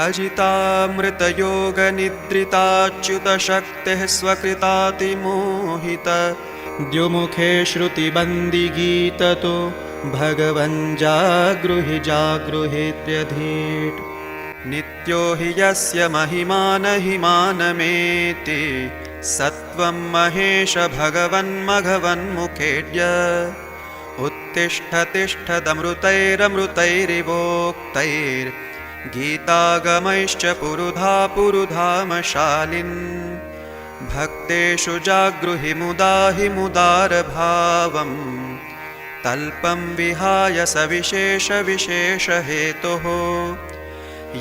अजितामृतयोगनिद्रिताच्युतशक्तेः स्वकृतातिमोहित द्युमुखे श्रुतिबन्दिगीततो भगवन् जागृहि जागृहेत्यधीट् नित्यो हि यस्य महिमानहिमानमेति सत्वं महेश भगवन्मघवन्मुखेड्य उत्तिष्ठतिष्ठदमृतैरमृतैरिवोक्तैर्गीतागमैश्च पुरुधा पुरुधामशालिन् भक्तेषु जागृहि मुदा हि मुदारभावम् तल्पं विहाय सविशेषविशेषहेतुः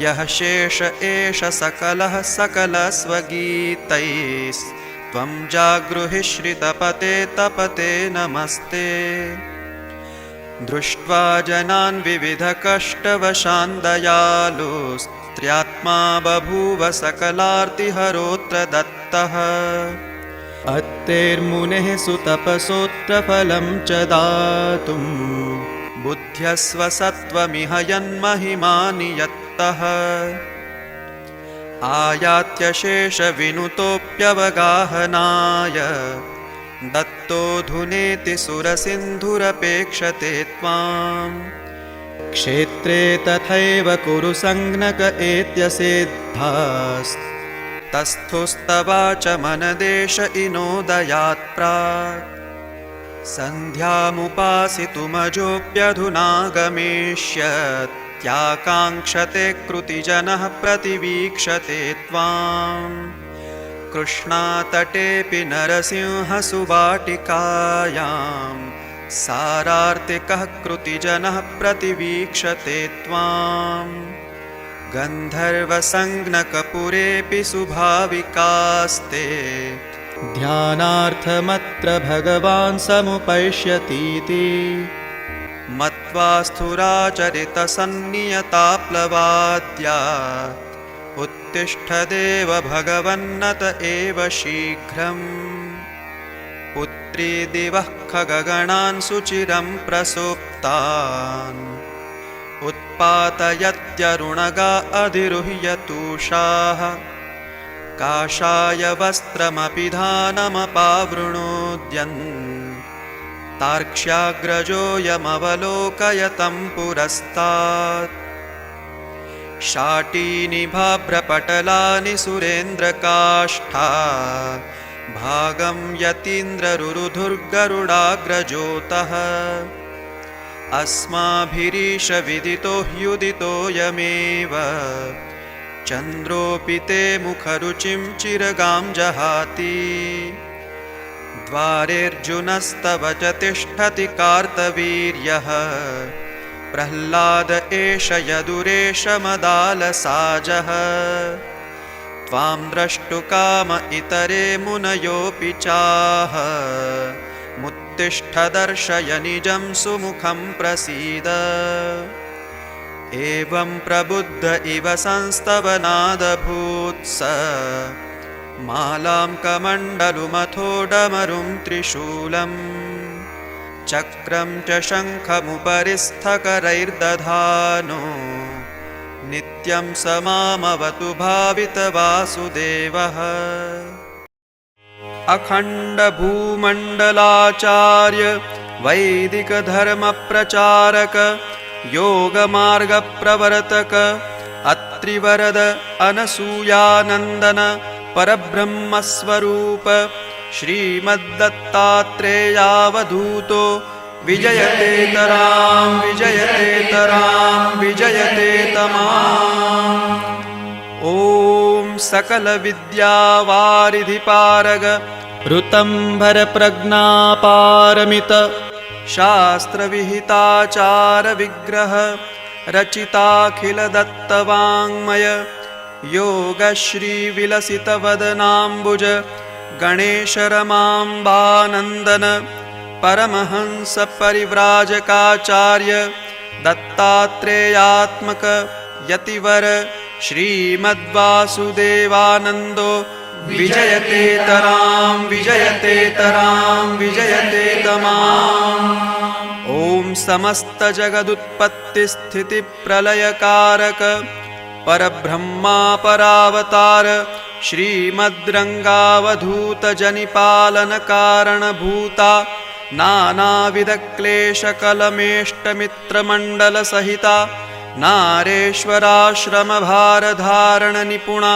यः शेष एष सकलः सकलस्वगीतैस्त्वं जागृहि श्रितपते तपते नमस्ते दृष्ट्वा जनान् विविधकष्टवशान् दयालुस्त्र्यात्मा बभूव सकलार्तिहरोऽत्र दत्तः अत्तेर्मुनेः सुतपसोऽत्र फलं च दातुं बुद्ध्यस्व सत्त्वमिह यन्महिमानि यत्तः आयात्यशेषविनुतोऽप्यवगाहनाय दत्तोऽधुनेति सुरसिन्धुरपेक्षते त्वाम् क्षेत्रे तथैव कुरु संज्ञक एत्यसेद्धास्तस्थुस्तवाच मनदेश इनोदयात् प्राक् सन्ध्यामुपासितुमजोऽप्यधुनागमिष्यत्याकाङ्क्षते कृतिजनः प्रतिवीक्षते त्वाम् कृष्णातटेऽपि नरसिंहसुवाटिकायां सारार्तिकः कृतिजनः प्रतिवीक्षते त्वाम् गन्धर्वसंज्ञकपुरेऽपि सुभाविकास्ते ध्यानार्थमत्र भगवान् समुपैष्यतीति मत्वा स्थुराचरितसन्नियताप्लवाद्या उत्तिष्ठदेव भगवन्नत एव शीघ्रम् पुत्री दिवः खगगणान् सुचिरं प्रसुप्तान् उत्पातयत्यरुणगा अधिरुह्यतूषाः काषाय वस्त्रमपि धानमपावृणोद्यन् तार्क्ष्याग्रजोऽयमवलोकयतं पुरस्तात् शाटीनिभाभ्रपटलानि सुरेन्द्रकाष्ठा भागं यतीन्द्ररुरुधुर्गरुडाग्रजोतः अस्माभिरीश विदितो ह्युदितोऽयमेव चन्द्रोऽपि ते मुखरुचिं चिरगां जहाति द्वारेऽर्जुनस्तव च तिष्ठति कार्तवीर्यः प्रह्लाद एष यदुरेष मदालसाजः त्वां द्रष्टुकाम इतरे मुनयोऽपि चाह मुत्तिष्ठ दर्शय निजं सुमुखं प्रसीद एवं प्रबुद्ध इव संस्तवनादभूत्स मालां कमण्डलुमथोडमरुं त्रिशूलम् चक्रं च शङ्खमुपरि स्थकरैर्दधानो नित्यं स मामवतु भावितवासुदेवः अखण्डभूमण्डलाचार्य वैदिकधर्मप्रचारक योगमार्गप्रवर्तक अत्रिवरद अनसूयानन्दन परब्रह्मस्वरूप श्रीमद्दत्तात्रेयावधूतो विजयतेतरां विजयतेतरां विजयतेतमाम् ॐ सकलविद्यावारिधिपारग ऋतम्भरप्रज्ञापारमित शास्त्रविहिताचारविग्रह रचिताखिलदत्तवाङ्मय योगश्रीविलसितवदनाम्बुज गणेशरमाम्बानन्दन परमहंसपरिव्राजकाचार्य दत्तात्रेयात्मक यतिवर श्रीमद्वासुदेवानन्दो विजयतेतरां विजयतेतरां विजयतेतमाम् ॐ समस्तजगदुत्पत्तिस्थितिप्रलयकारक परब्रह्मा परावतार श्रीमद्रङ्गावधूतजनिपालनकारणभूता नानाविधक्लेशकलमेष्टमित्रमण्डलसहिता नारेश्वराश्रमभारधारणनिपुणा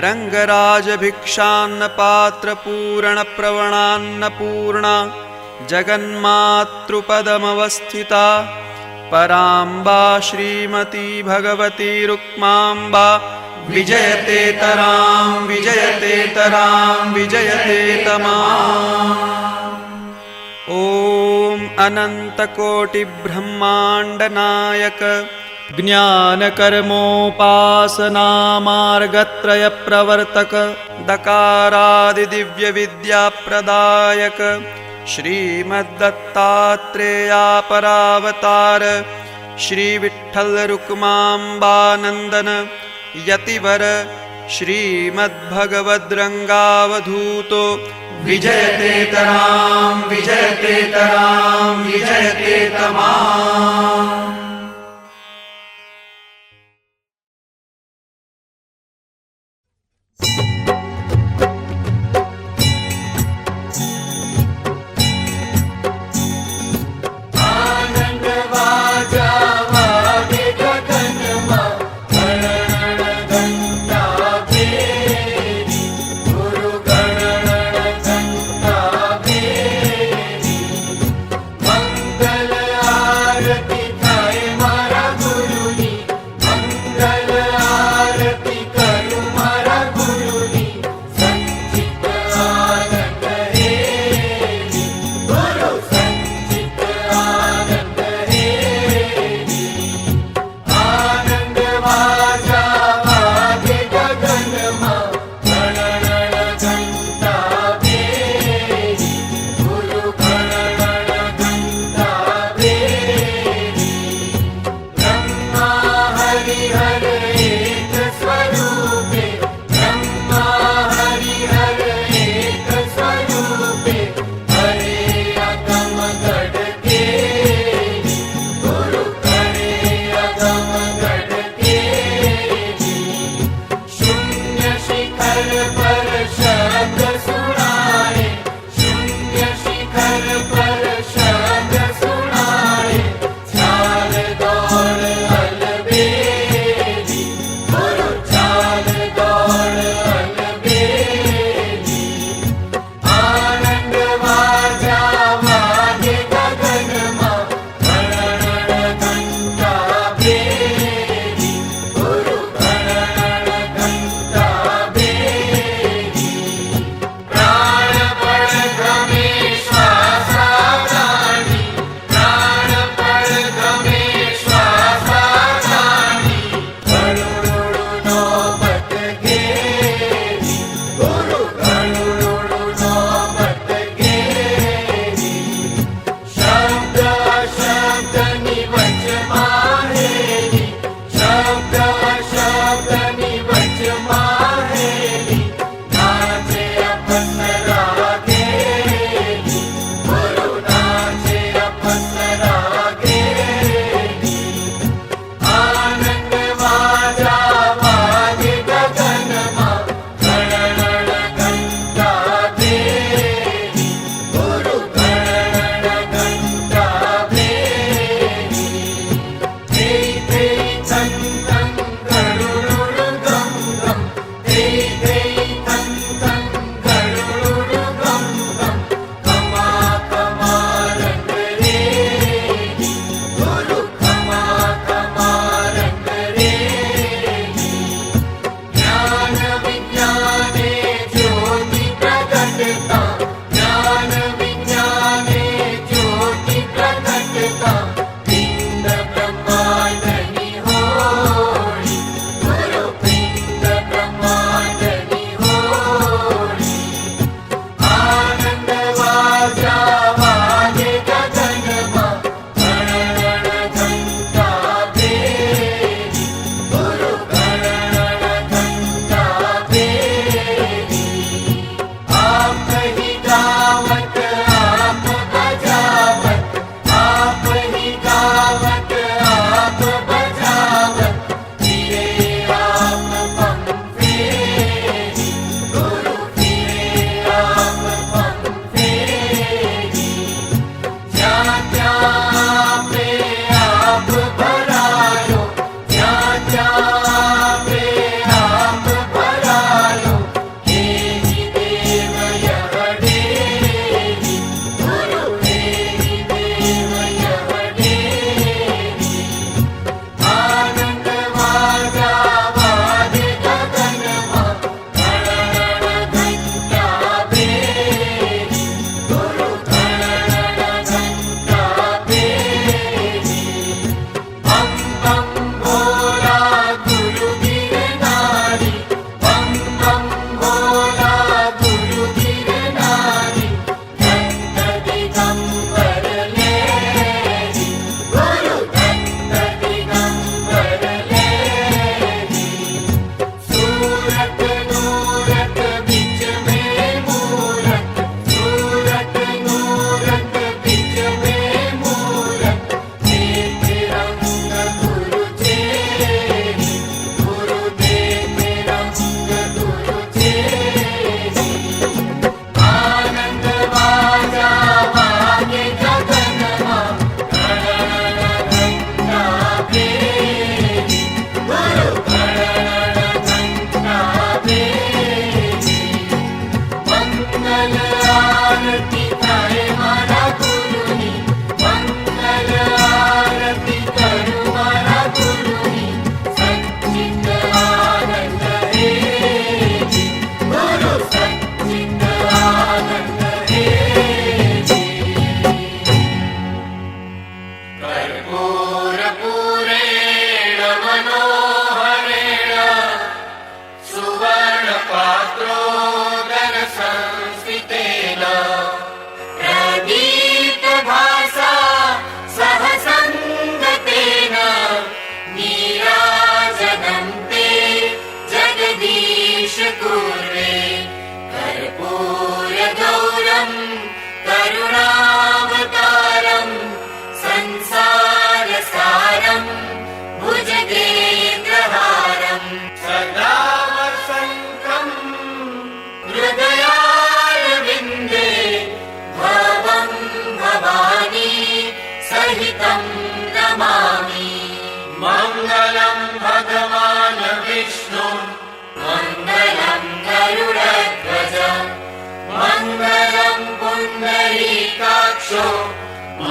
रङ्गराजभिक्षान्नपात्रपूरणप्रवणान्नपूर्णा जगन्मातृपदमवस्थिता पराम्बा श्रीमती भगवती रुक्माम्बा विजयतेतरां विजयतेतरां विजयतेतमाम्। ॐ अनन्तकोटिब्रह्माण्डनायक ज्ञानकर्मोपासनामार्गत्रयप्रवर्तक दकारादिदिव्यविद्याप्रदायक श्रीमद्दत्तात्रेयापरावतार श्रीविठ्ठलरुक्माम्बानन्दन यतिवर श्रीमद्भगवद्रङ्गावधूतो विजयतेतरां विजयतेतरां विजयतेतमाम्। मंगल आरती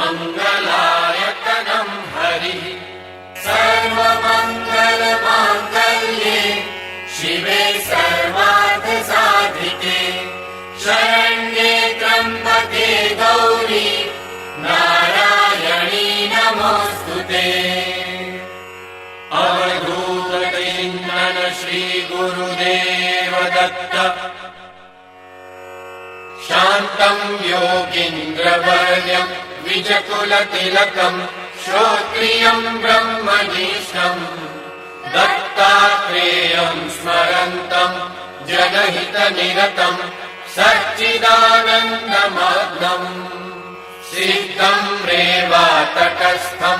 मङ्गलायतनं हरिः सर्वमङ्गलमाङ्गल्ये शिवे सर्वार्थसाधिके शरण्ये त्र्यम्बके गौरी नारायणी नमोऽस्तुते। अवधूतचिन्तन श्री गुरुदेव दत्त शान्तं योगीन्द्रवर्यं विजकुलतिलकं श्रोत्रियं ब्रह्मनिष्ठं दत्तात्रेयं स्मरन्तं जनहितनिरतं सच्चिदानन्दमग्नम् सिद्धं रेवातटस्थं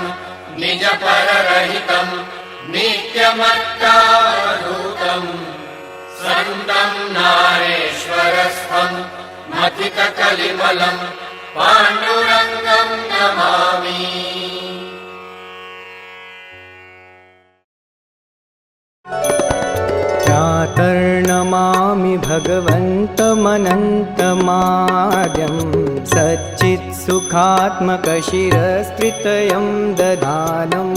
निजपररहितं नित्यमत्तावधूतं सन्तं नारेश्वरस्थं मथितकलिमलं पाण्डुरङ्गं नमामि। प्रातर्नमामि भगवन्तमनन्तमाद्यं सच्चित्सुखात्मकशिरस्त्रितयं दधानम्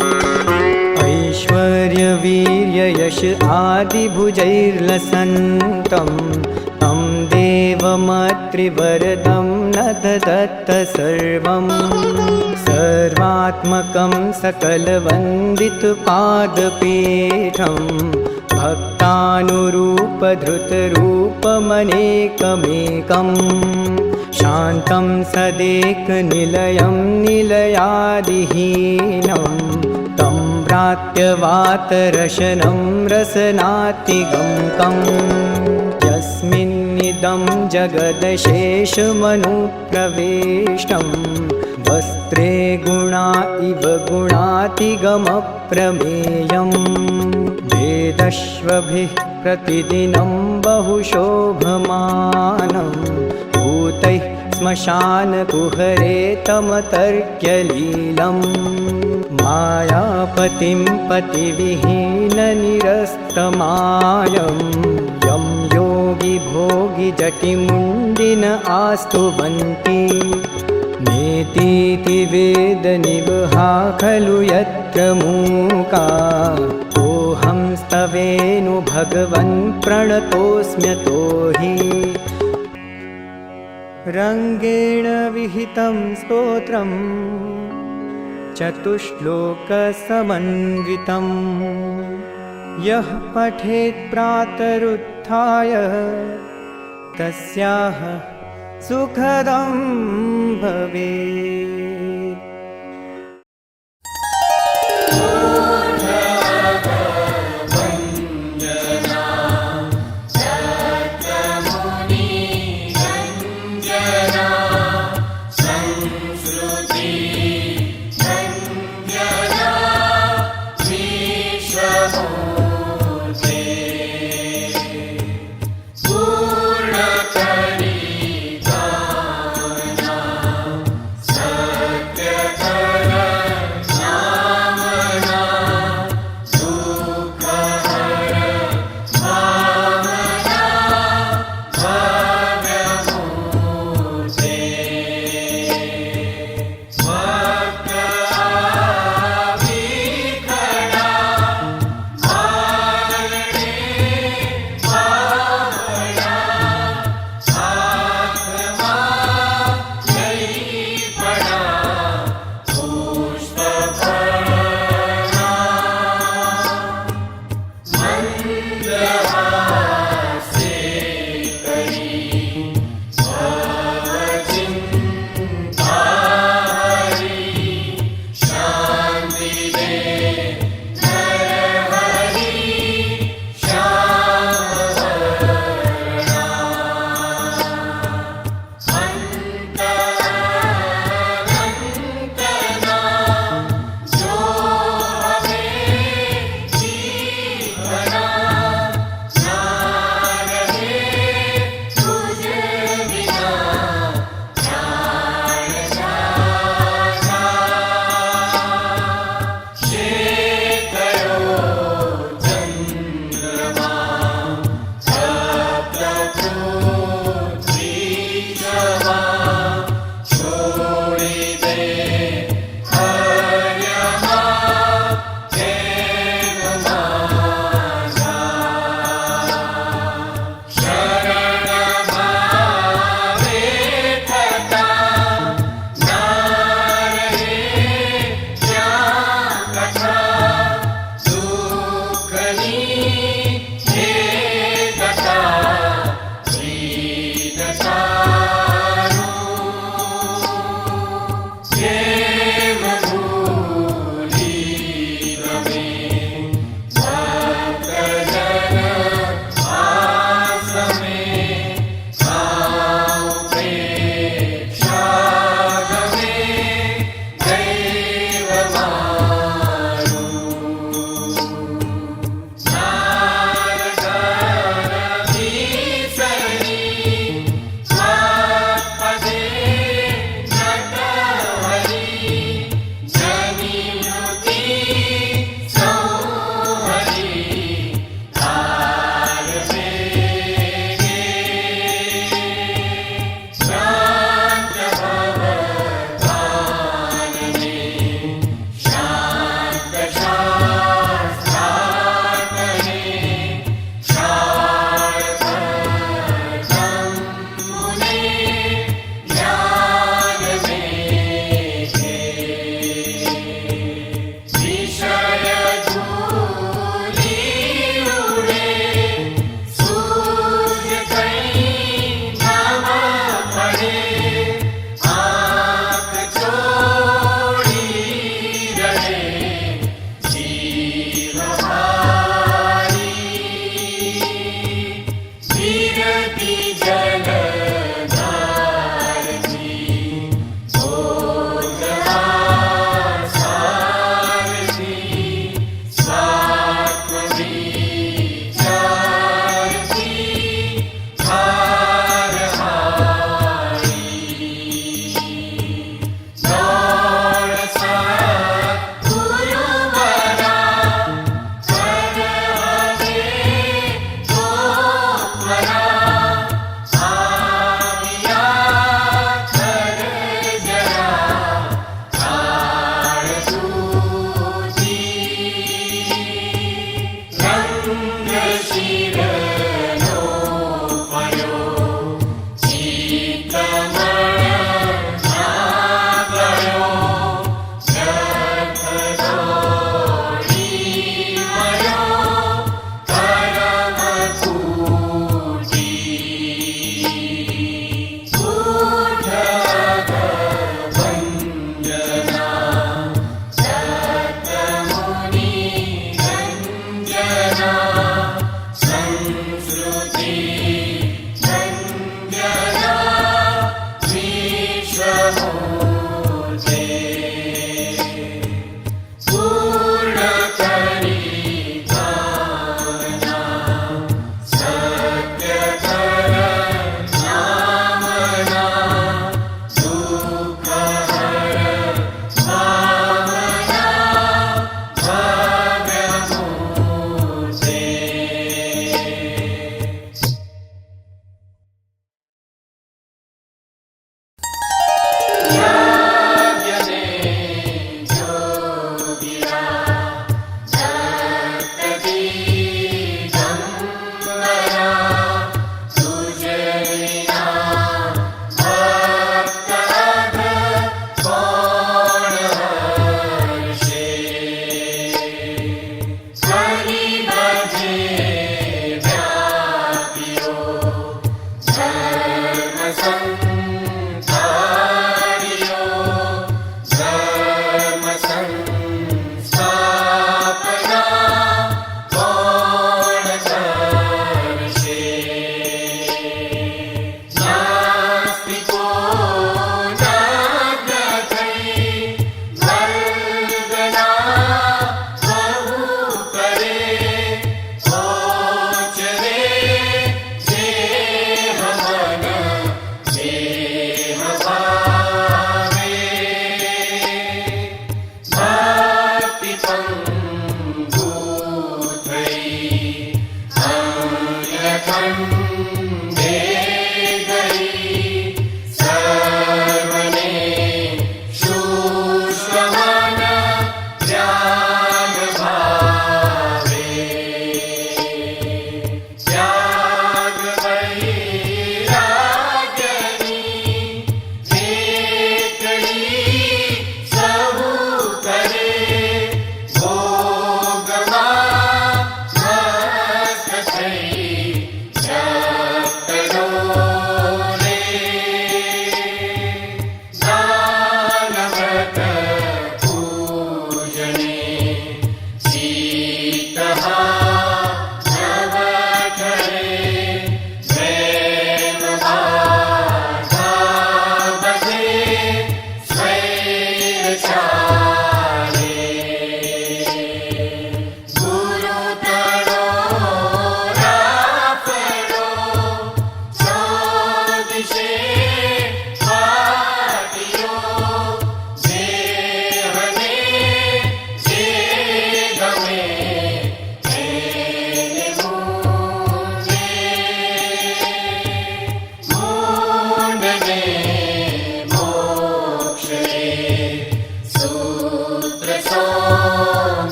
ऐश्वर्यवीर्ययश आदिभुजैर्लसन्तं तं देवमत्रिवरदं न ददत्त सर्वं सर्वात्मकं सकलवन्दितपादपीठं भक्तानुरूपधृतरूपमनेकमेकं शान्तं सदेकनिलयं निलयादिहीनं तं भ्रात्यवातरशनं रसनातिगम्कं यस्मिन्निदं जगदशेषमनुप्रवेष्टं वस्त्रे गुणा इव गुणातिगमप्रमेयम् वेदश्वभिः प्रतिदिनं बहुशोभमानं भूतैः श्मशानकुहरे तमतर्क्यलीलं मायापतिं पतिविहीननिरस्तमायं यं योगी भोगी जटिमुण्डिन आस्तुवन्ति नेतीति वेदनिवहा खलु यत्र मूका कोऽहं स्तवेनु भगवन् प्रणतोऽस्म्यतो हि रङ्गेण विहितं स्तोत्रं चतुश्लोकसमन्वितं यः पठेत् प्रातरुत्थाय तस्याः सुखदं भवेत्। Wow.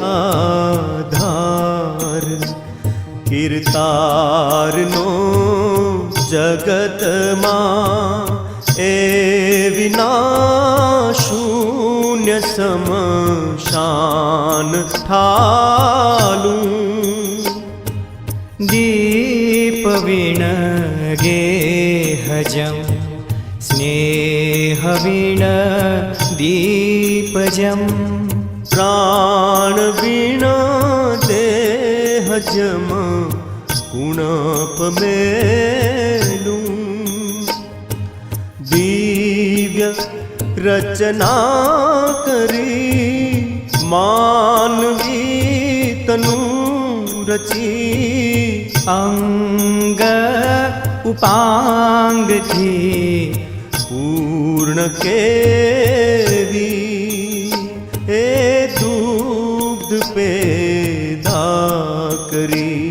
આધાર કીર્તારનો જગતમાં એ વિના શૂન્ય સમશાન ઠાલું દીપ વીણ ગેહજમ સ્નેહ વીણ દીપજમ પ્રાણ વીણ દેહજમ ગુણપ મેલું દિવ્ય રચના કરી માનવી તનુ રચી અંગ ઉપાંગથી પૂર્ણ કેવી એ દુગ્ધ પેદા કરી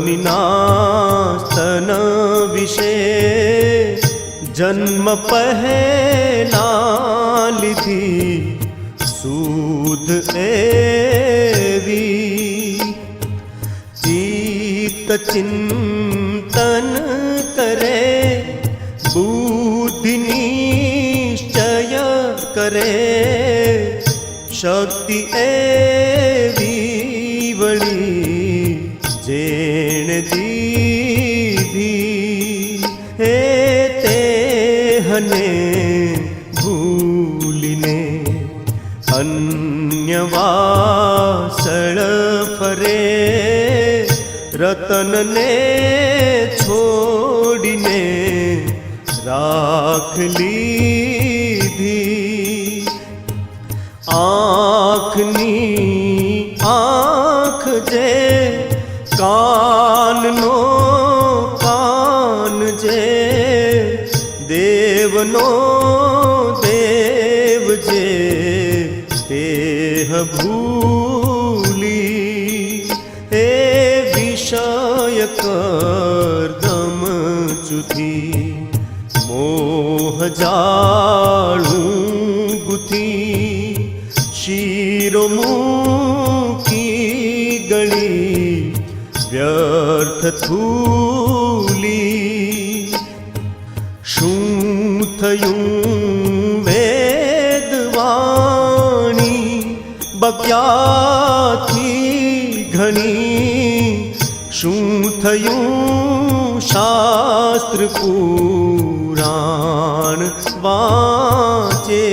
જનનીના સ્તન વિશે જન્મ પહેલા લીધી સુધ એવી ચિત્ત ચિંતન કરે બુદ્ધિ નિશ્ચય કરે શક્તિ એવી વળી જેણ દીધી હે તે હને ભૂલીને અન્ય વાસળ ફરે રતનને છોડીને રાખ લીધી આંખની આંખ જે કાનનો કાન જે દેવનો દેવ જે દેહ ભૂલી એ વિષય કરદમ ચુથી મોહ જાળું ગુથી શિરો મૂકી ગળી વ્યર્થ થૂલી શું થયું વેદવાણી બક્યાથી ઘણી શું થયું શાસ્ત્ર પુરાણ વાંચે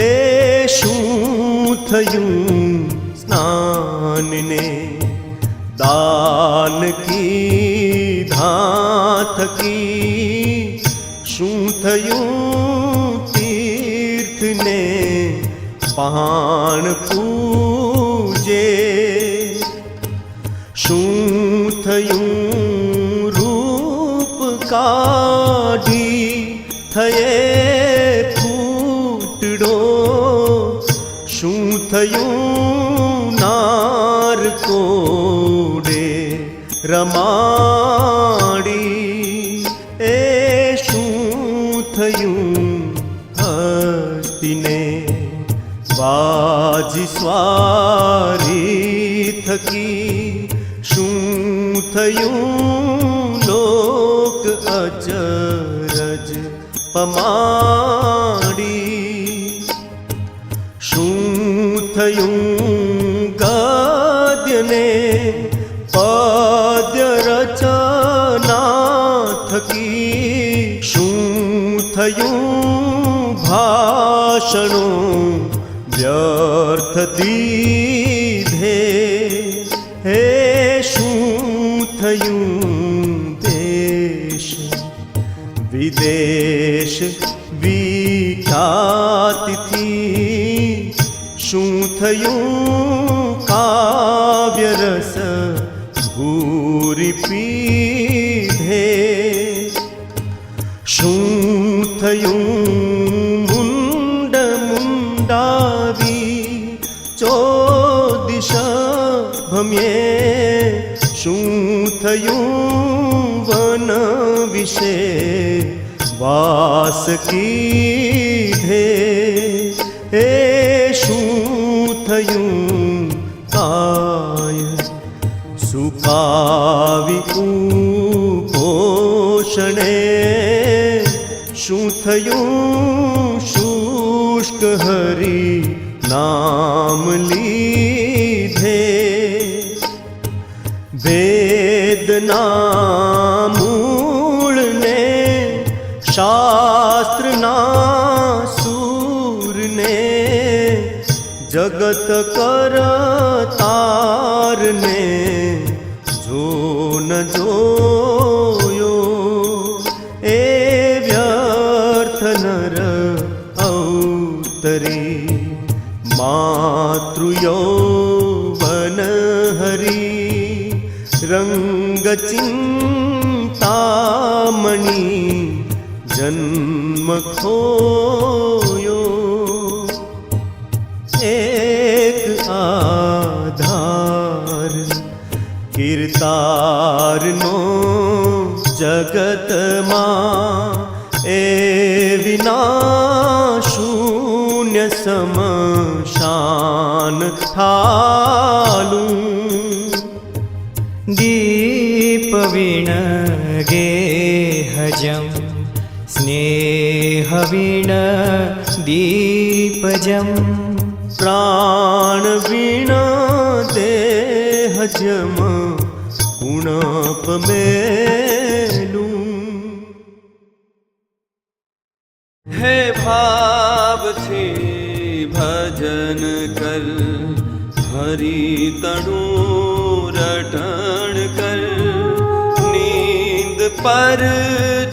એ શું થયું સ્નાનને દાન કીધા થકી શું થયું તીર્થને પાણ પૂજે શું થયું રૂપ કાઢી થયે ફૂટડો શું થયું નાર કોડે રમાડી એ શું થયું હસ્તીને વાજી સ્વારી થકી શું થયું લોક અચરજ પમાડી શું થયું ગદ્યને પદ્ય રચના થકી શું થયું ભાષણો વ્યર્થ દીધે હે શું થયું દેશ વિદેશ વિખ્યાતિથી શું થયું કાવ્ય રસ ભૂરી પીધે શું થયું મુંડ મુંડાવી ચોદિશ ભમ્યે શું થયું વન વિશે વાસ કીધે હે શું થયું કાય સુકાવી પોષણે શું થયું શુષ્ક હરી નામ લીધે વેદના મૂળને શાસ્ત્રના સૂરને જગત કરતારને જો ન જોયો એ વ્યર્થ નર અવતરી માતૃયૌવન હરી રંગ ચિંતામણી જન્મ ખોયો એક આધાર કીર્તારનો જગતમાં એ વિના શૂન્ય સમશાન થાલું દીપ વીણ ગેહજમ સ્નેહ વીણ દીપજમ પ્રાણ વીણ દેહજમ ઉણપ મેલું હે ભાવથી ભજન કર હરી તણું રટણ કર નીંદ પર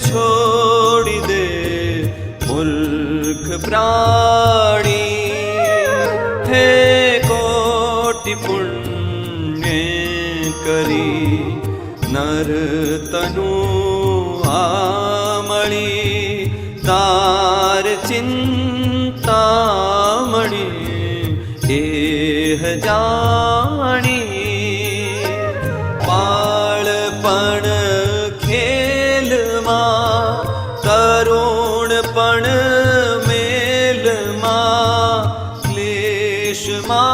છોડી દે મૂર્ખ પ્રાણી હે કોટિ પુણ્ય કરી નર તનુ આમળી તાર ચિંતામણી એહ જાણી બાળપણ ખેલમાં તરુણપણ મેલમાં ક્લેશમાં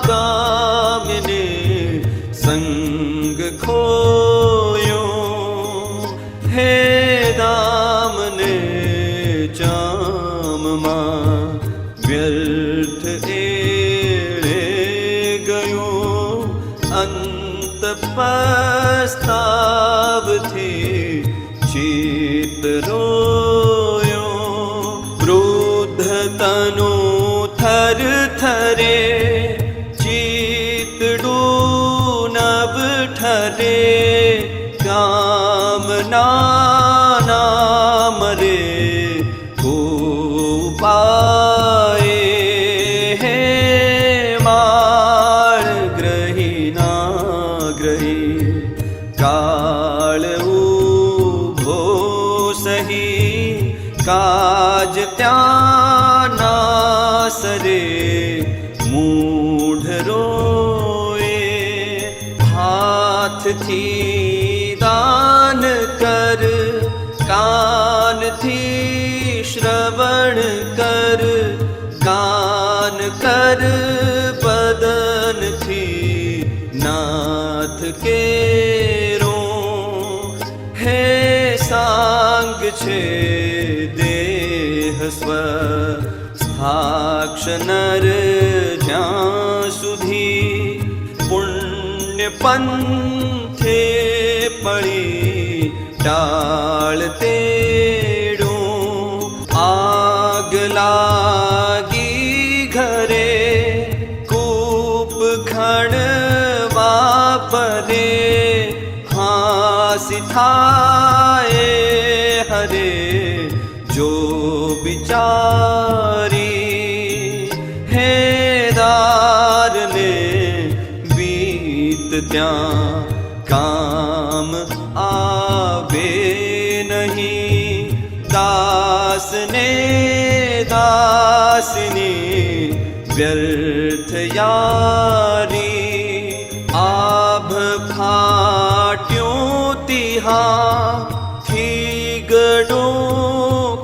કામને સંગ ખોયો હે દામને ચામમાં વ્યર્થ એળે ગયો અંત પસ્તાવથી ચિત્ત રોયો ક્રોધ તનુ થર થરે ચિતડું નભ ઠરે કામના નામ રે ઉપાય હે માળ ગ્રહી ના ગ્રહી કાળ ઉભો સહી કાજ ત્યાં ના સરે મૂઢ રોએ હાથથી દાન કર કાનથી શ્રવણ કર કાન કર બદનથી નાથ કેરો હે સાંગ છે દેહ સ્વ સ્થાક્ષ નર જ્યાં સુધી પુણ્ય પંથે પડી ટાળ તેડું આગ લાગી ઘરે કૂપ ખણવા પરે હાસી થાય હરે જો બિચારી હે દારને બીત ત્યાં કામ આવે નહીં દાસને દાસની વ્યર્થ યારી આભ ફાટ્યું તિહા થી ગડો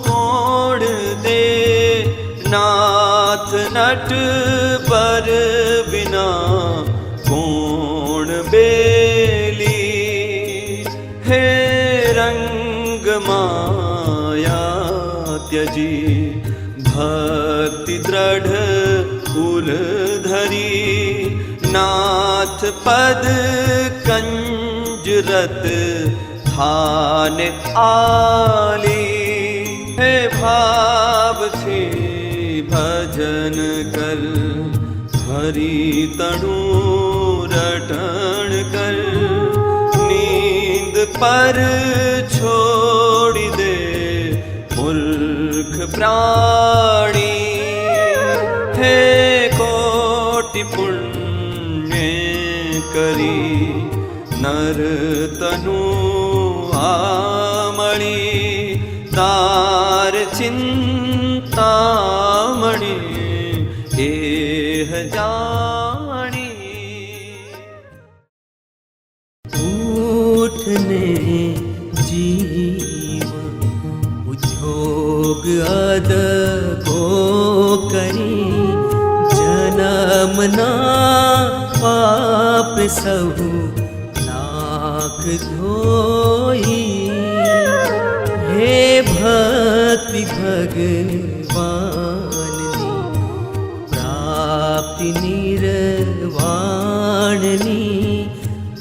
કોણ દે નાથ ન घट पर बिना कोण बेली। हे रंग माया त्यजी भक्ति दृढ़ कुल धरी। नाथ पद कंजरत थान आली। हे भाव थी भजन कर हरि तनु रटण कर। नींद पर छोड़ दे मूर्ख प्राणी। हे कोटि पुण्य करी नर तनु आमणि। तार चिंतामणि एह जानी। उठने जीव उद्योग अद को करी। जन्मना पाप सहु लाख धोई। हे भक्ति भगवान नी प्राप्ति निर्वाणनी।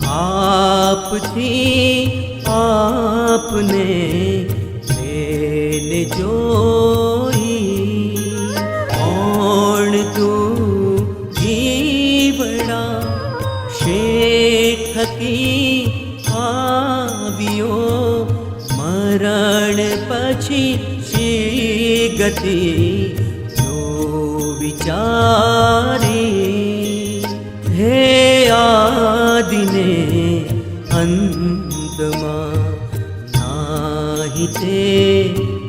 आप थी आपने लेने जोई। कौन तू जीवड़ा शेठ की आवियो। मरण पछी श्री गति जो विचारी। हे आदिने अंतमा नाही ते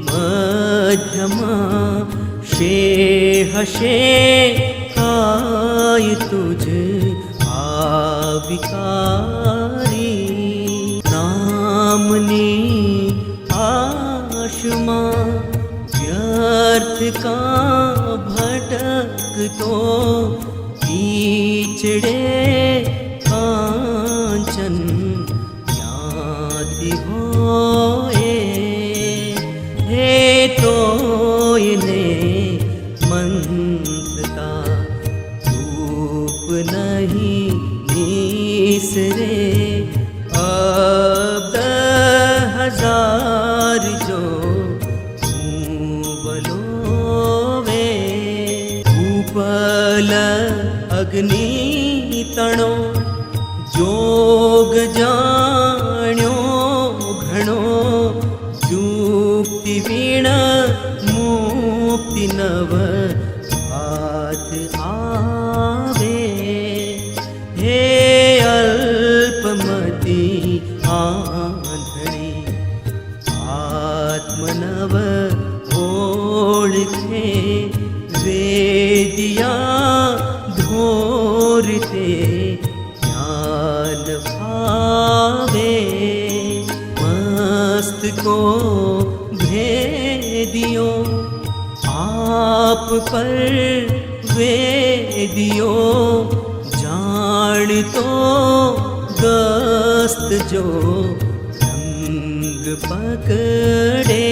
मध्यमा। शेहशे काय तुझ आविकारी। नामनी आशमा व्यर्थ का भटक तो। पीछड़े कांचन याद होए। हे तो इने मंदता धूप नहीं निसरे। अब 10,000 जो बलोवे। उपल अग्नि तणो जोग जाण्यो घणो। युक्ति वीण मुक्ति नव हाथ आवे। हे अल्पमति आंधळी आत्मनव ओळखे। वेदिया धोरते ज्ञान भावे। मस्त को भेदियो आप पर वेदियो। जान तो दस्त जो रंग पकड़े।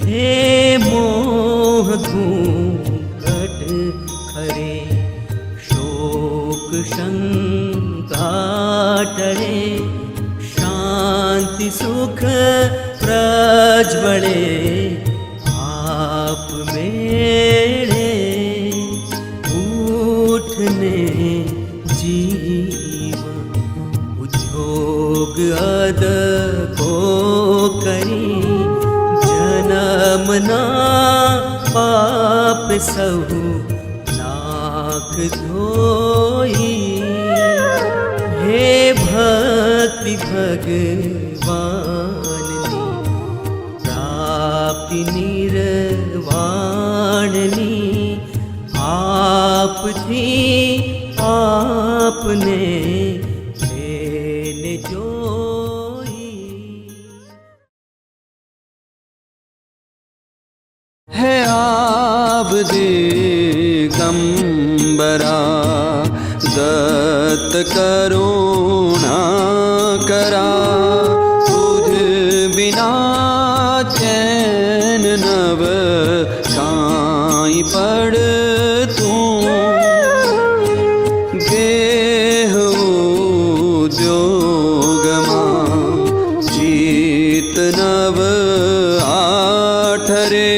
हे मोह घूंघट खरे शोक शंका टळे। शांति सुख प्रज्वले आप मेरे। उठने जीव उद्योग अद को करी। जन्मना पाप सहु लाख धोई। हे भक्ति भगवान नी प्राप्ति निर्वाणनी। आप थी आपने लेने जोई। है आब दे दिगंबरा दत्त करुणा करा तुझ बिना चैन नव काई पड़ तू गेह उद्योगमा जीत नव आठरे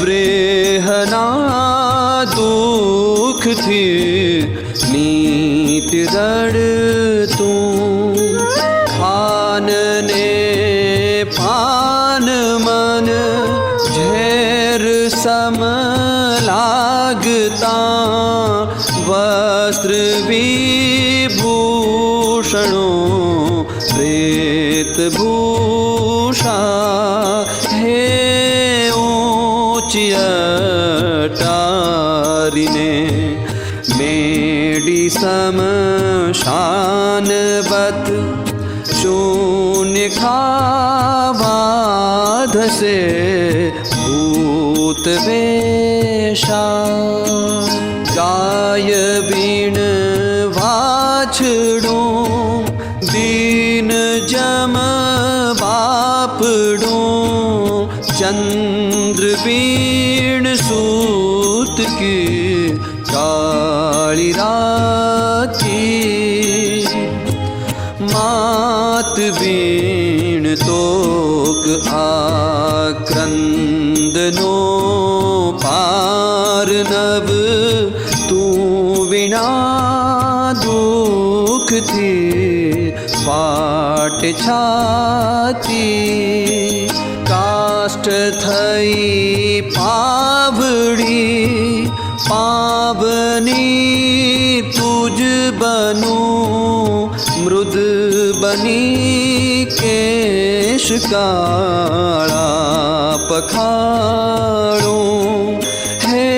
व्रेहना दुख थी नीति रड़ तू खान ने पान मन झेर सम लागता वस्त्र विभूषणों प्रेत भूषा हे ऊंची अटारिने मेडी समशानवत शून्य खाबाध से भूत वेशा गाय बीण वाछड़ूं दीन जम बापड़ूं चंद्र बीण सूत की काली राती मात बीण तोक आक्रंदनो पार नव तू विना दुख थी फाट छाती काष्ठ थई पावड़ी पावनी तुझ बनू मृद बनी केश काला पखाड़ूं हे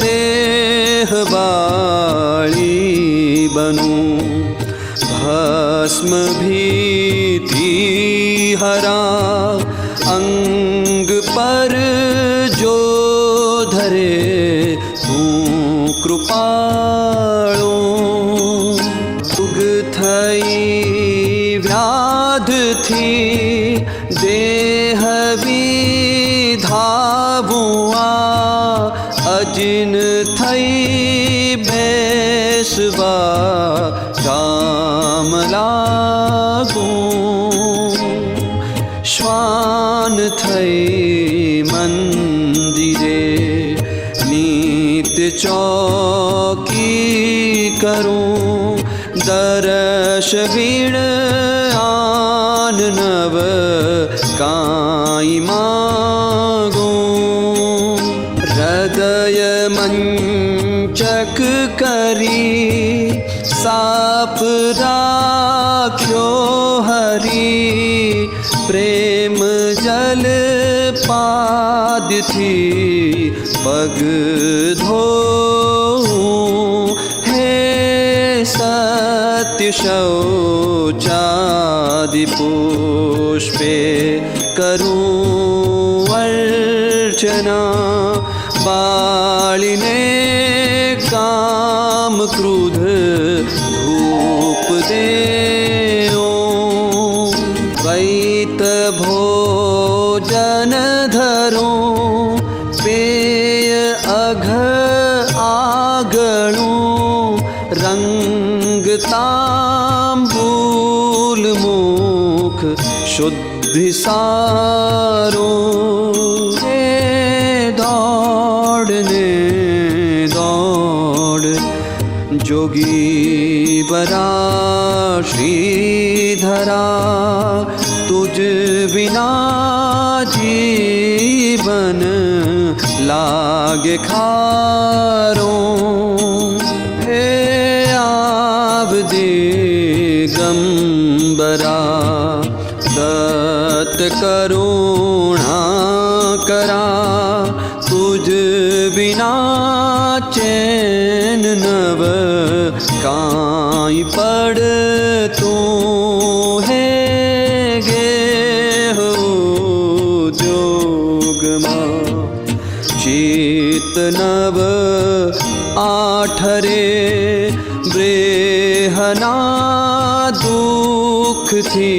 देह बाली बनूं भस्म भीति हरा अंग पर जो धरे तू कृपाळो उग थई व्याध थी देह विधावुआ अजिन थई बेसवा काम लागूं श्वान थई मंदिरे नित्य चौकी करूं दरश वीण आन नव काई मागूं हृदय मंचक करी साप राख्यो हरी प्रेम जल पाद थी पग धोऊं हे सत्य शौचादि पुष्पे करूं अर्चना बालिने काम क्रोध धूप देऊं वैत भोजन धरूं पेय अघ आगणूं रंग तांबूल मुख शुद्धि सारो दौड़ने दौड़ जोगी बरा श्रीधरा तुझ बिना जीवन लागे खारो हे आव दिगंबरा दत्त करुणा करा तुझ बिना चैन नव काई पड़ तू है गे हो जोगमा चित नव આઠરે બ્રેહના દુઃખથી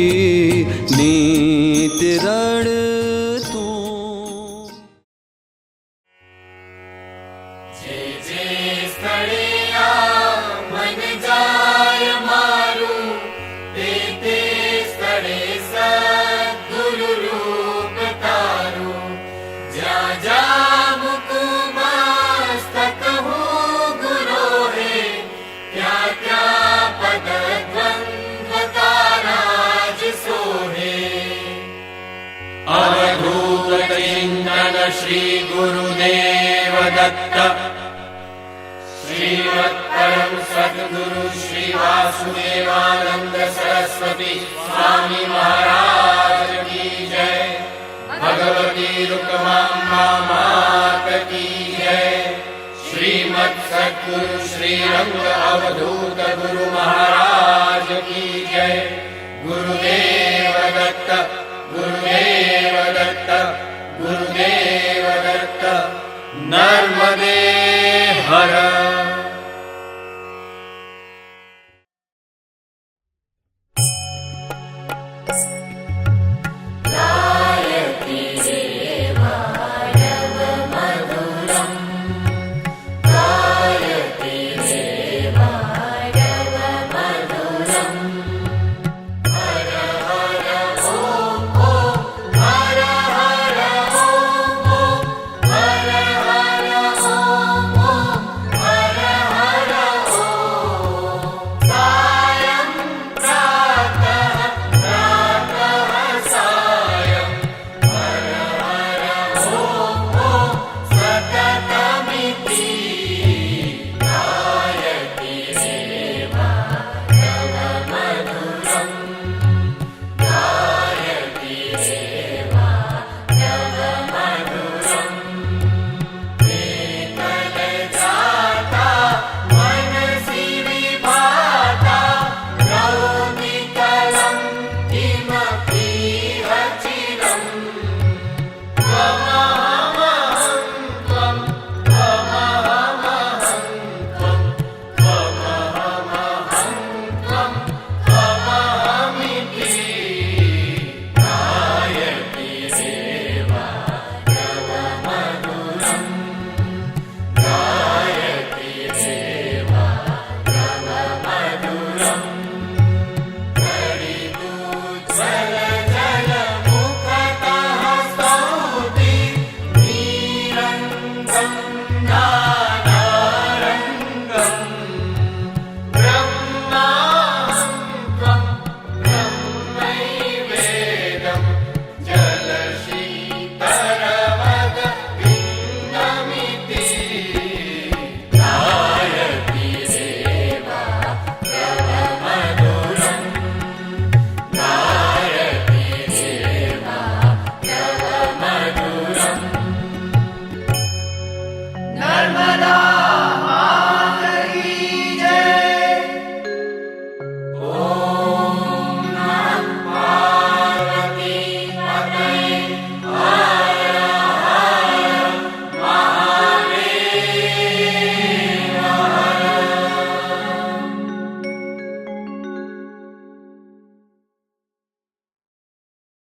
નીત રડતું. જે જે સ્થળે આ મન જાય મારું, તે તે સ્થળે સદ્ગુરુ રૂપ તારું. જ્યાં જ્યાં મૂકું મસ્તક હું ગુરો હે, ત્યાં ત્યાં પદ દ્વંદ્વ તારા જ સોહે. અવધૂત ચિંતન શ્રી ગુરુદેવ દત્ત. શ્રીમદ પરમ સદગુરુ શ્રી વાસુદેવાનંદ સરસ્વતી સ્વામી મહારાજ કી જય. ભગવતી રૂકમામ્બા માત કી જય. શ્રીમદ સદગુરુ શ્રી રંગ અવધૂત ગુરુ મહારાજ કી જય. ગુરુદેવ દત્ત, ગુરુદેવ દત્ત, ગુરુદેવ દત્ત. નર્મદે હર